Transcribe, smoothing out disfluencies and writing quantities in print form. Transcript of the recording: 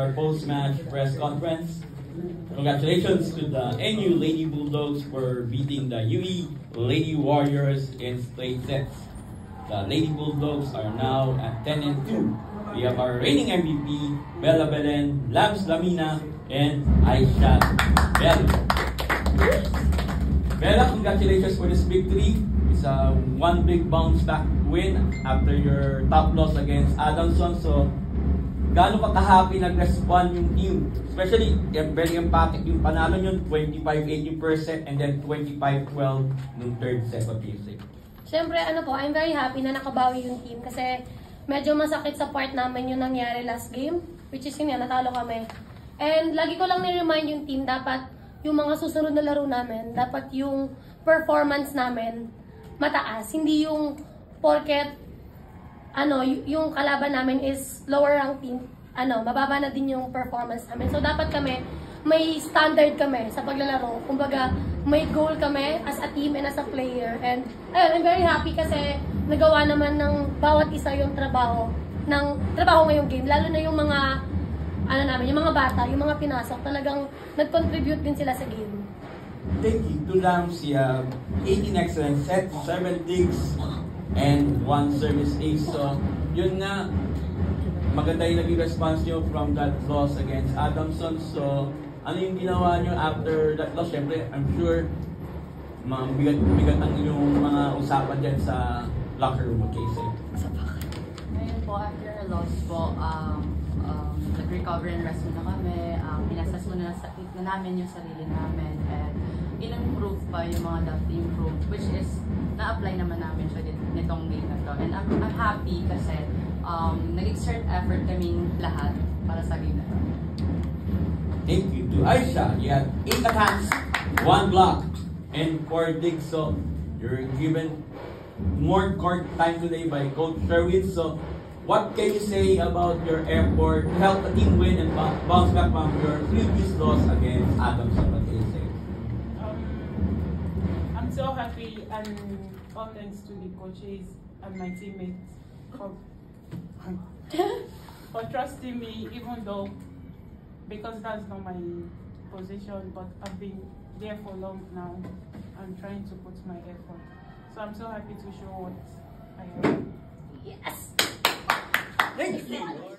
Our post-match press conference. Congratulations to the NU Lady Bulldogs for beating the UE Lady Warriors in straight sets. The Lady Bulldogs are now at 10-2. We have our reigning MVP, Bella Belen, Labs Lamina, and Aisha Bell. Bella, congratulations for this victory. It's a one big bounce back win after your top loss against Adamson. So, gaano ka ka-happy nag-respond yung team? Especially, very emphatic yung panalo nyo, 25-80% and then 25-12 nung third set of music. Siyempre, I'm very happy na nakabawi yung team kasi medyo masakit sa part namin yung nangyari last game, which is yun nga, natalo kami. And lagi ko lang ni-remind yung team, dapat yung mga susunod na laro namin, dapat yung performance namin mataas. Hindi yung porket yung kalaban namin is lower rank team, mababa na din yung performance namin. So, dapat kami, may standard kami sa paglalaro. Kumbaga, may goal kami as a team and as a player. And, I'm very happy kasi nagawa naman ng bawat isa yung trabaho ngayong game. Lalo na yung mga, yung mga bata, yung mga pinasok, talagang nag-contribute din sila sa game. Thank you. 2 rounds, 18 excellent sets, 7 digs, and 1 service ace. So, yun nga, maganda yung naging response nyo from that loss against Adamson. So, ano yung ginawa nyo after that loss? Siyempre, I'm sure, bigat ang yung mga usapan dyan sa locker room, okay? Ngayon po, after a loss po, nag-recover and rest muna kami. Pinassess muna na namin yung sarili namin. And in-improve pa yung mga dapat improve, which is na-apply naman namin siya nitong game na to. And I'm happy kasi nag-exert effort kaming lahat para sa game na to. Thank you to Aisha. You had 8 attacks, 1 block, and 4 digs. So, you're given more court time today by Coach Sherwin. So, what can you say about your effort to help the team win and bounce back from your previous loss against Adamson? What can you say? I'm so happy, and all thanks to the coaches and my teammates for trusting me, even though, because that's not my position, but I've been there for long now. I'm trying to put my effort. So I'm so happy to show what I am. Yes! Thank you.